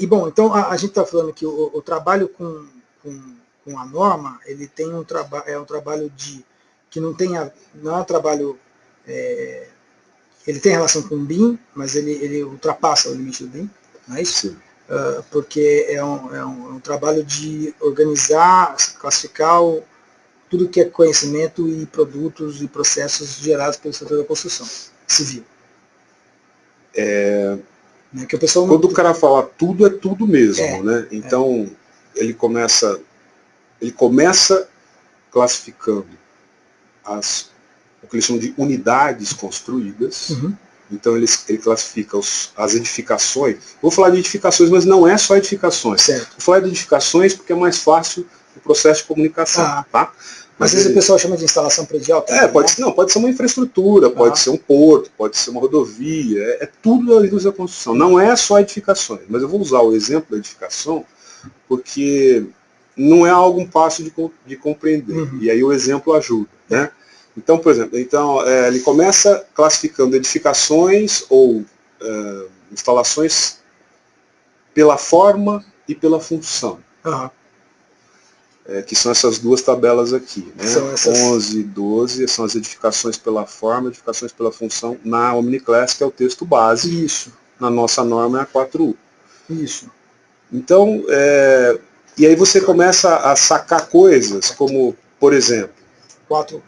Bom, então a gente está falando que o trabalho com a norma, ele tem um trabalho que não é um trabalho, ele tem relação com o BIM, mas ele ultrapassa o limite do BIM, não é isso? Sim. Porque é um trabalho de organizar, classificar tudo que é conhecimento e produtos e processos gerados pelo setor da construção civil. Que o pessoal quando o cara fala tudo, é tudo mesmo, né? Então ele começa classificando o que eles chamam de unidades construídas. Uhum. Então ele classifica as edificações. Vou falar de edificações, mas não é só edificações. Certo. Vou falar de edificações porque é mais fácil o processo de comunicação. Tá? Mas às vezes o pessoal chama de instalação predial. Também, pode ser uma infraestrutura, pode ser um porto, pode ser uma rodovia, é tudo da indústria da construção. Não é só edificações, mas eu vou usar o exemplo da edificação porque não é algo fácil de compreender. Uhum. E aí o exemplo ajuda, né? Então, por exemplo, ele começa classificando edificações ou instalações pela forma e pela função. Uhum. Que são essas duas tabelas aqui, né? São essas... 11 e 12 são as edificações pela forma, edificações pela função na OmniClass, que é o texto base. Isso. Na nossa norma é a 4U. Isso. Então, e aí você começa a sacar coisas como, por exemplo, 4.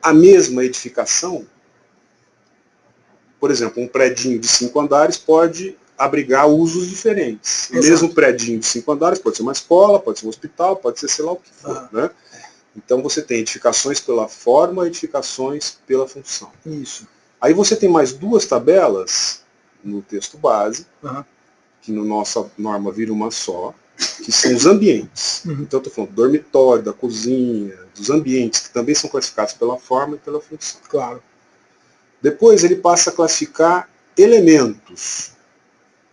A mesma edificação, por exemplo, um predinho de 5 andares pode abrigar usos diferentes. O mesmo predinho de 5 andares pode ser uma escola, pode ser um hospital, pode ser sei lá o que for. Né? Então você tem edificações pela forma, edificações pela função. Isso. Aí você tem mais duas tabelas no texto base, que no nossa norma vira uma só, que são os ambientes. Uhum. Então eu estou falando do dormitório, da cozinha, dos ambientes, que também são classificados pela forma e pela função. Claro. Depois ele passa a classificar elementos.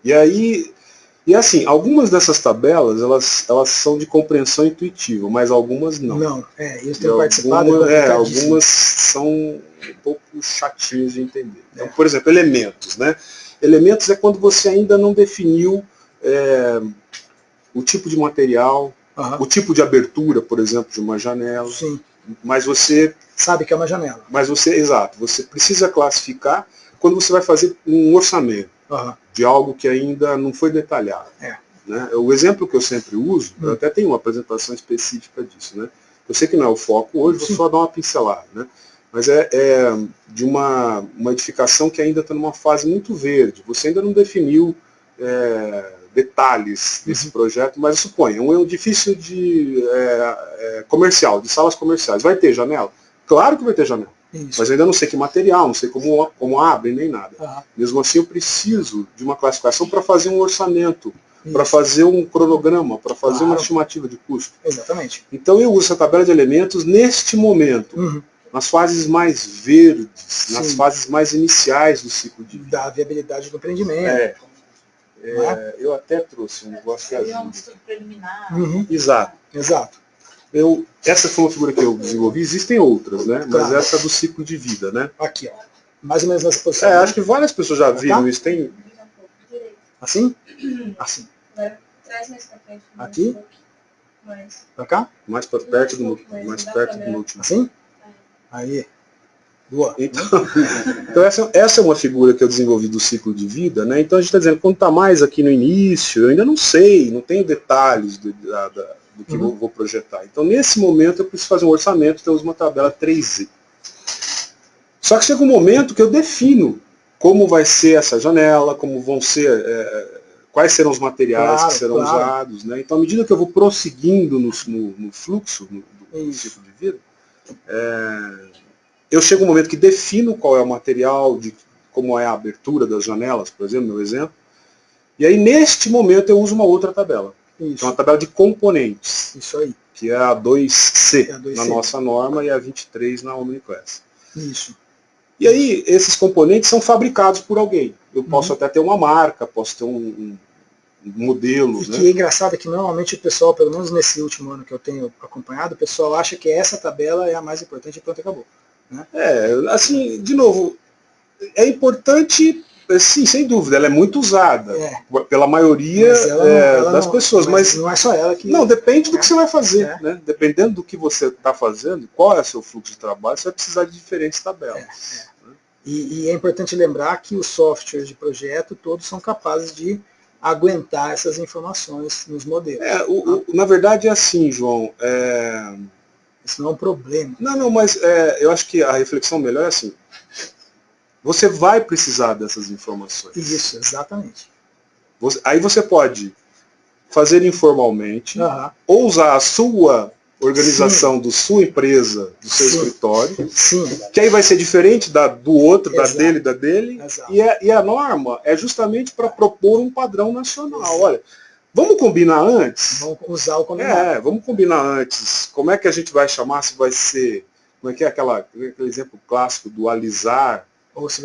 E assim, algumas dessas tabelas, elas são de compreensão intuitiva, mas algumas não. Não, eles têm participado. Algumas são um pouco chatinhas de entender. Então, por exemplo, elementos, né? Elementos é quando você ainda não definiu o tipo de material, o tipo de abertura, por exemplo, de uma janela. Sim. Mas você sabe que é uma janela. Mas você precisa classificar quando você vai fazer um orçamento de algo que ainda não foi detalhado. Né? O exemplo que eu sempre uso, eu até tenho uma apresentação específica disso, né? Eu sei que não é o foco hoje, vou só dar uma pincelada, né? Mas é de uma edificação que ainda está numa fase muito verde. Você ainda não definiu detalhes desse projeto, mas eu suponho, é um edifício comercial, de salas comerciais. Vai ter janela? Claro que vai ter janela. Isso. Mas eu ainda não sei que material, não sei como abre, nem nada. Mesmo assim, eu preciso de uma classificação para fazer um orçamento, para fazer um cronograma, para fazer uma estimativa de custo. Exatamente. Então eu uso essa tabela de elementos neste momento, nas fases mais verdes, nas fases mais iniciais do ciclo de vida. Da viabilidade do empreendimento. Eu até trouxe um negócio que ajuda. Um estudo preliminar. Exato. Essa foi uma figura que eu desenvolvi, existem outras, né? Mas essa é do ciclo de vida, né? Aqui, ó. Mais ou menos nessa posição. Acho que várias pessoas já viram isso. Tem... Assim? Assim. Traz mais pra frente. Aqui? Pra cá? Mais perto do último. Assim? Aí. Boa. Então essa é uma figura que eu desenvolvi do ciclo de vida, né? Então a gente está dizendo, quando está mais aqui no início, eu ainda não sei, não tenho detalhes do que eu vou projetar. Então nesse momento eu preciso fazer um orçamento, então eu uso uma tabela 3Z. Só que chega um momento que eu defino como vai ser essa janela, como vão ser, quais serão os materiais que serão usados, né? Então à medida que eu vou prosseguindo no fluxo do ciclo de vida, eu chego um momento que defino qual é o material, como é a abertura das janelas, por exemplo, meu exemplo. E aí, neste momento, eu uso uma outra tabela. Isso. É uma tabela de componentes. Isso aí. Que é a 2C, na nossa norma e a 23 na OmniClass. Isso. E aí, esses componentes são fabricados por alguém. Eu posso até ter uma marca, posso ter um modelo. E que é engraçado que normalmente o pessoal, pelo menos nesse último ano que eu tenho acompanhado, o pessoal acha que essa tabela é a mais importante e pronto, acabou. Né? Assim, de novo, é importante Sim, sem dúvida, ela é muito usada É. pela maioria das pessoas, mas não é só ela que... Não, depende do que você vai fazer, né? Dependendo do que você está fazendo, qual é o seu fluxo de trabalho, você vai precisar de diferentes tabelas. E é importante lembrar que os softwares de projeto todos são capazes de aguentar essas informações nos modelos. Na verdade é assim, João. Isso não é um problema. Não, mas eu acho que a reflexão melhor é assim. Você vai precisar dessas informações. Isso, exatamente. Aí você pode fazer informalmente, ou usar a sua organização, da sua empresa, do seu escritório, que aí vai ser diferente do outro, da dele, e a norma é justamente para propor um padrão nacional. Olha, vamos combinar antes? Vamos usar o combinado. Vamos combinar antes. Como é que a gente vai chamar? Se vai ser, como é que é aquele exemplo clássico do alisar, ou se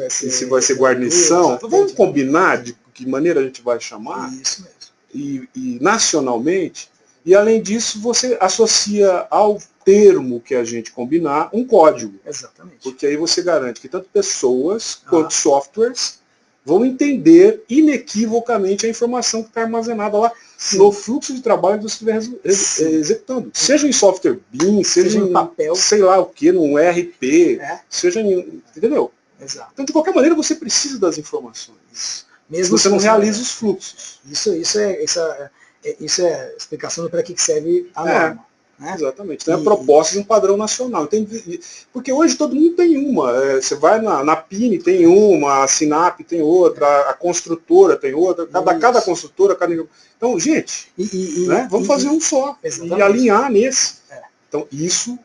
vai ser guarnição? Então, vamos combinar de que maneira a gente vai chamar? Isso mesmo. E nacionalmente, e além disso você associa ao termo que a gente combinar um código. Exatamente. Porque aí você garante que tanto pessoas quanto softwares vão entender inequivocamente a informação que está armazenada lá no fluxo de trabalho que você estiver executando. Seja em software BIM, seja em papel, sei lá o que, num ERP, seja em... Entendeu? Exato. Então, de qualquer maneira, você precisa das informações. Mesmo você não realiza os fluxos. Isso é explicação para que serve a norma. Né? Exatamente. Então é a proposta de um padrão nacional. Porque hoje todo mundo tem uma. Você vai na PIN, tem uma, a Sinap tem outra, a construtora tem outra, cada construtora, Então, gente, vamos fazer um só. Exatamente. E alinhar nesse. Então, isso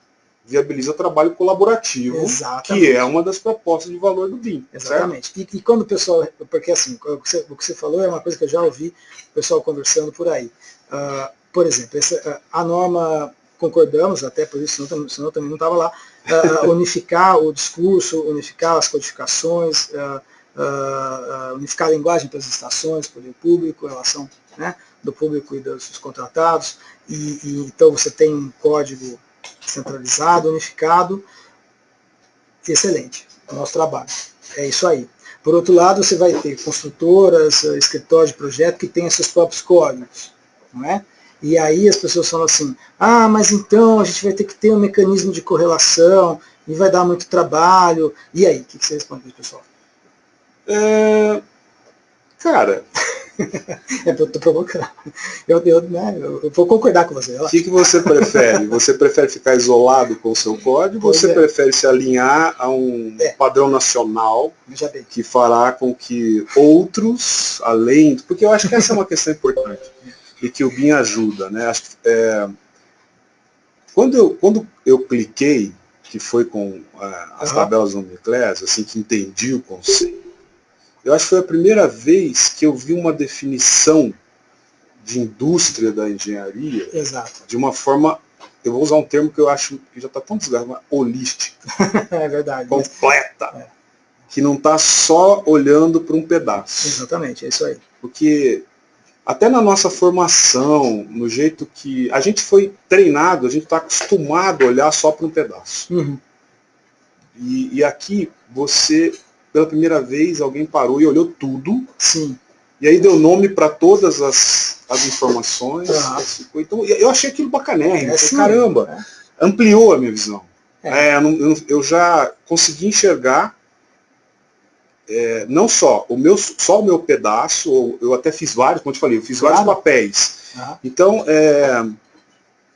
viabiliza trabalho colaborativo, que é uma das propostas de valor do BIM. Exatamente. E quando o pessoal... Porque assim, o que você falou é uma coisa que eu já ouvi o pessoal conversando por aí. Por exemplo, a norma, concordamos, até por isso, senão eu também não estava lá, unificar o discurso, unificar as codificações, unificar a linguagem para as estações, poder público, relação do público e dos contratados. Então você tem um código centralizado, unificado, excelente, o nosso trabalho. É isso aí. Por outro lado, você vai ter construtoras, escritórios de projeto que têm seus próprios códigos, não é? E aí as pessoas falam assim, mas então a gente vai ter que ter um mecanismo de correlação e vai dar muito trabalho. E aí, o que você responde para o pessoal? Cara... eu estou provocando. Eu vou concordar com você. O que você prefere? Você prefere ficar isolado com o seu código ou você prefere se alinhar a um padrão nacional que fará com que outros, além... Porque eu acho que essa é uma questão importante e que o BIM ajuda. Né? Acho que, quando eu cliquei, que foi com as tabelas nomenclares, assim, que entendi o conceito, eu acho que foi a primeira vez que eu vi uma definição de indústria da engenharia de uma forma, eu vou usar um termo que eu acho que já está tão desgastado, mas holística. É verdade. Completa. Que não está só olhando para um pedaço. Exatamente, é isso aí. Porque até na nossa formação, no jeito que a gente foi treinado, a gente está acostumado a olhar só para um pedaço. E aqui você... Pela primeira vez, alguém parou e olhou tudo. Sim. E aí deu nome para todas as informações. Então, eu achei aquilo bacanérrimo. Caramba, ampliou a minha visão. Eu já consegui enxergar não só o meu pedaço, eu até fiz vários, como eu te falei, eu fiz vários papéis. Então,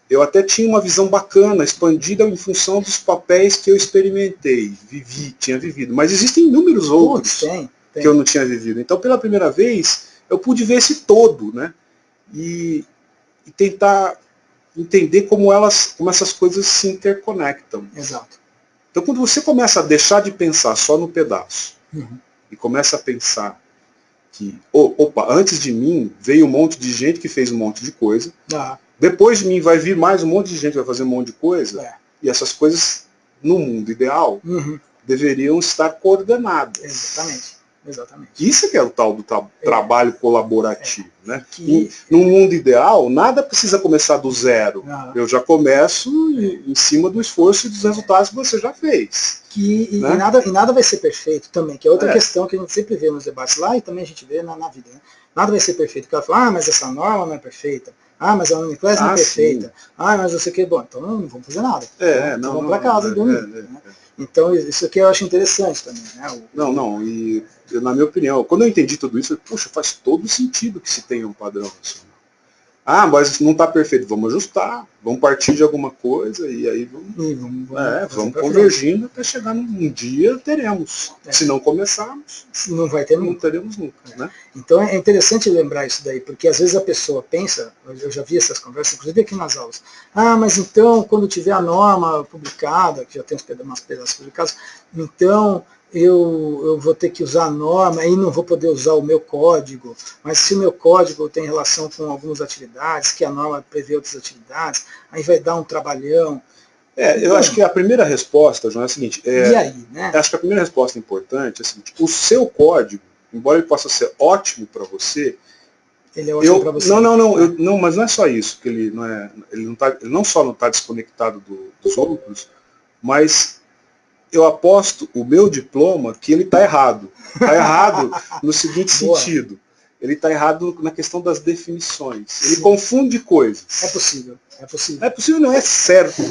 eu até tinha uma visão bacana, expandida em função dos papéis que eu experimentei, tinha vivido. Mas existem inúmeros outros que eu não tinha vivido. Então, pela primeira vez, eu pude ver esse todo, né? E tentar entender como essas coisas se interconectam. Exato. Então, quando você começa a deixar de pensar só no pedaço, e começa a pensar que, antes de mim, veio um monte de gente que fez um monte de coisa, depois de mim vai vir mais um monte de gente que vai fazer um monte de coisa, e essas coisas, no mundo ideal, deveriam estar coordenadas. Exatamente. Isso que é o tal do trabalho colaborativo. Né? Num mundo ideal, nada precisa começar do zero. Eu já começo em cima do esforço e dos resultados que você já fez. Né? E nada vai ser perfeito também, que é outra questão que a gente sempre vê nos debates lá e também a gente vê na vida. Né? Nada vai ser perfeito. Porque ela fala, mas essa norma não é perfeita. Mas a Uniclass não é perfeita. Sim. Mas não sei o que. Bom, então não vamos fazer nada. Então vamos para casa e dormir. Né? Então isso aqui eu acho interessante também. Né? E na minha opinião, quando eu entendi tudo isso, puxa, faz todo sentido que se tenha um padrão nacional. Mas não está perfeito, vamos ajustar, vamos partir de alguma coisa e aí vamos convergindo até chegar num dia teremos. Se não começarmos, não vai ter não teremos nunca. Né? Então é interessante lembrar isso daí, porque às vezes a pessoa pensa, eu já vi essas conversas, inclusive aqui nas aulas, mas então quando tiver a norma publicada, que já tem umas pedaços publicados, então eu vou ter que usar a norma e não vou poder usar o meu código, mas se o meu código tem relação com algumas atividades, que a norma prevê outras atividades, aí vai dar um trabalhão. Eu acho que a primeira resposta, João, é a seguinte. E aí, né? Acho que a primeira resposta importante é a seguinte, o seu código, embora ele possa ser ótimo para você, ele é ótimo para você. Não, mas não é só isso, que ele não só não está desconectado dos outros, mas eu aposto o meu diploma que ele está errado. Está errado no seguinte sentido. Ele está errado na questão das definições. Ele confunde coisas. É possível. É possível, não é certo.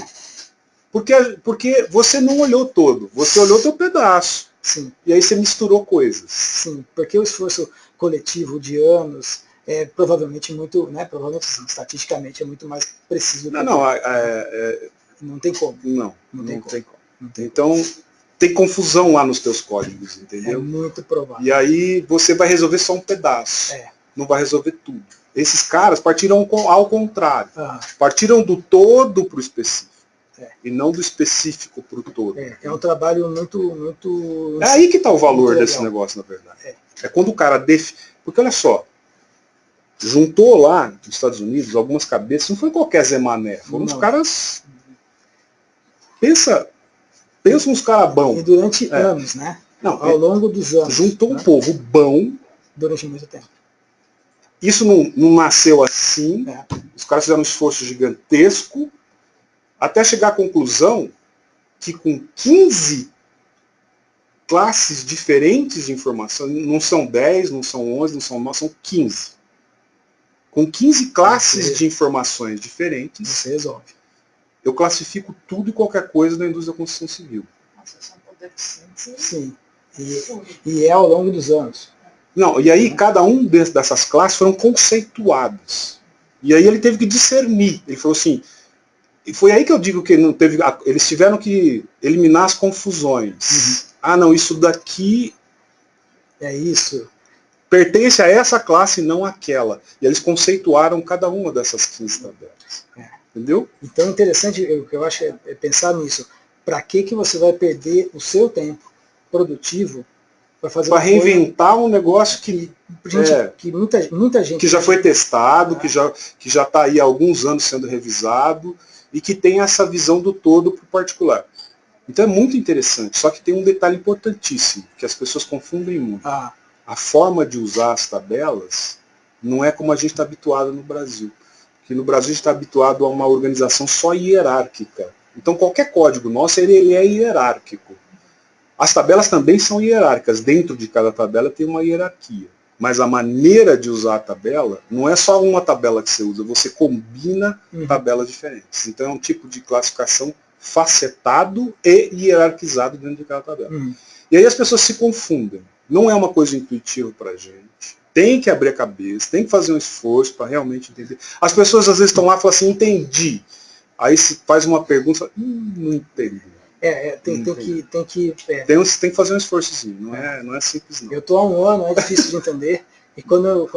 Porque você não olhou todo. Você olhou o teu pedaço. Sim. E aí você misturou coisas. Sim, porque o esforço coletivo de anos é provavelmente muito, né? Provavelmente estatisticamente é muito mais preciso. Não tem como. Não tem como. Então, tem confusão lá nos teus códigos, entendeu? É muito provável. E aí você vai resolver só um pedaço. Não vai resolver tudo. Esses caras partiram ao contrário. Partiram do todo para o específico. E não do específico para o todo. É um trabalho muito... É aí que está o valor desse negócio, na verdade. É quando o cara Porque olha só, juntou lá nos Estados Unidos algumas cabeças, não foi qualquer Zé Mané, foram uns caras... Pensa uns caras bons. E durante anos, né? Ao longo dos anos. Juntou um povo bom. Durante muito tempo. Isso não nasceu assim. Os caras fizeram um esforço gigantesco até chegar à conclusão que com 15 classes diferentes de informação, não são 10, não são 11, não são 9, são 15. Com 15 classes de informações diferentes, você resolve. Eu classifico tudo e qualquer coisa da indústria da construção civil. Nossa, são poder Sim. E é ao longo dos anos. Não, e aí cada um dessas classes foram conceituadas. E aí ele teve que discernir. Ele falou assim, e foi aí que eu digo que ele não teve, eles tiveram que eliminar as confusões. Não, isso daqui é isso. Pertence a essa classe e não àquela. E eles conceituaram cada uma dessas 15 tabelas. Entendeu? Então, interessante, o que eu acho é pensar nisso. Para que você vai perder o seu tempo produtivo para reinventar um negócio que muita gente que já foi testado, que já está aí há alguns anos sendo revisado e que tem essa visão do todo para o particular. Então é muito interessante. Só que tem um detalhe importantíssimo que as pessoas confundem muito. A forma de usar as tabelas não é como a gente está habituado no Brasil. Que no Brasil a gente está habituado a uma organização só hierárquica. Então qualquer código nosso ele é hierárquico. As tabelas também são hierárquicas. Dentro de cada tabela tem uma hierarquia. Mas a maneira de usar a tabela não é só uma tabela que você usa, você combina tabelas diferentes. Então é um tipo de classificação facetado e hierarquizado dentro de cada tabela. E aí as pessoas se confundem. Não é uma coisa intuitiva para a gente. Tem que abrir a cabeça, tem que fazer um esforço para realmente entender. As pessoas às vezes estão lá e falam assim, entendi. Aí se faz uma pergunta, não entendi. Tem que fazer um esforçozinho, não é simples não. Eu estou há um ano, é difícil de entender. E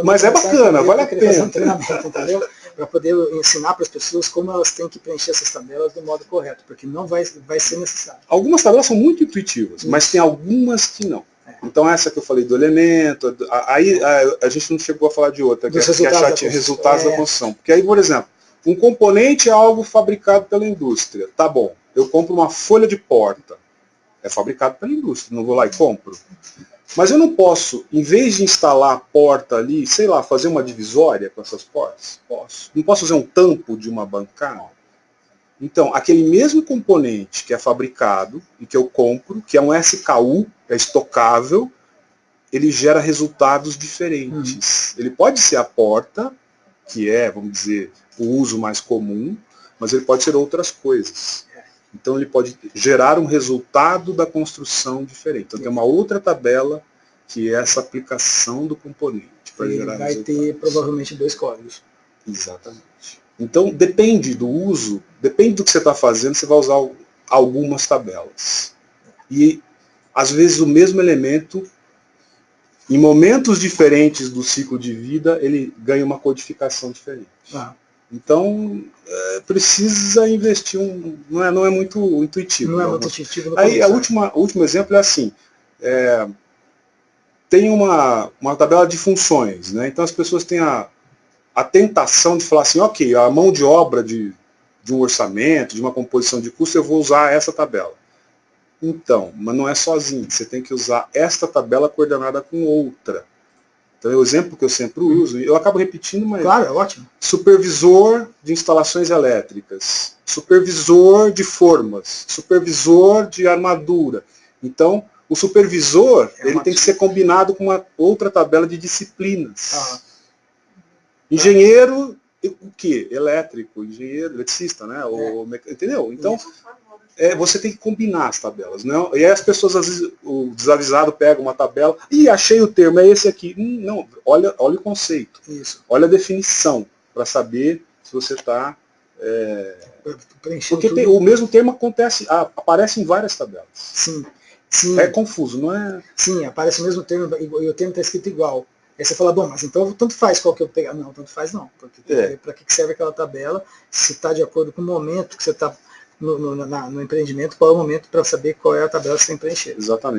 Mas é bacana, vale a pena. Fazer um treinamento, entendeu? Para poder ensinar para as pessoas como elas têm que preencher essas tabelas do modo correto, porque não vai ser necessário. Algumas tabelas são muito intuitivas, mas tem algumas que não. Então essa que eu falei do elemento, aí a gente não chegou a falar de outra, que é resultados da construção. Porque aí, por exemplo, um componente é algo fabricado pela indústria. Tá bom, eu compro uma folha de porta. É fabricado pela indústria, não vou lá e compro. Mas eu não posso, em vez de instalar a porta ali, sei lá, fazer uma divisória com essas portas? Posso. Não posso fazer um tampo de uma bancada? Então, aquele mesmo componente que é fabricado e que eu compro, que é um SKU, é estocável, ele gera resultados diferentes. Ele pode ser a porta, que é, vamos dizer, o uso mais comum, mas ele pode ser outras coisas. Então ele pode gerar um resultado da construção diferente. Então tem uma outra tabela que é essa aplicação do componente para gerar vai resultados. ter provavelmente 2 códigos. Exatamente. Então depende do uso, depende do que você está fazendo, você vai usar algumas tabelas. E às vezes o mesmo elemento, em momentos diferentes do ciclo de vida, ele ganha uma codificação diferente. Então, precisa investir, não é muito intuitivo. Não é muito intuitivo. Aí, o último exemplo é assim, tem uma tabela de funções, né? Então as pessoas têm a tentação de falar assim, ok, a mão de obra de um orçamento, de uma composição de custo, eu vou usar essa tabela. Então, mas não é sozinho, você tem que usar esta tabela coordenada com outra. Então é o exemplo que eu sempre uso, e eu acabo repetindo, mas... Claro, é ótimo. Supervisor de instalações elétricas, supervisor de formas, supervisor de armadura. Então, o supervisor ele tem que ser combinado com uma outra tabela de disciplinas. Engenheiro, o quê? Elétrico, engenheiro, eletricista, né? Entendeu? Então, você tem que combinar as tabelas. Não? E aí as pessoas, às vezes, o desavisado pega uma tabela, achei o termo, é esse aqui. Não, olha o conceito. Isso. Olha a definição, para saber se você está... Porque o mesmo termo aparece em várias tabelas. Sim. É confuso, não é? Sim, aparece o mesmo termo e o termo está escrito igual. Aí você fala, bom, mas então tanto faz qual que eu pegar. Não, tanto faz não. Porque para que serve aquela tabela, se está de acordo com o momento que você está no empreendimento, qual é o momento para saber qual é a tabela que você tem que preencher. Exatamente.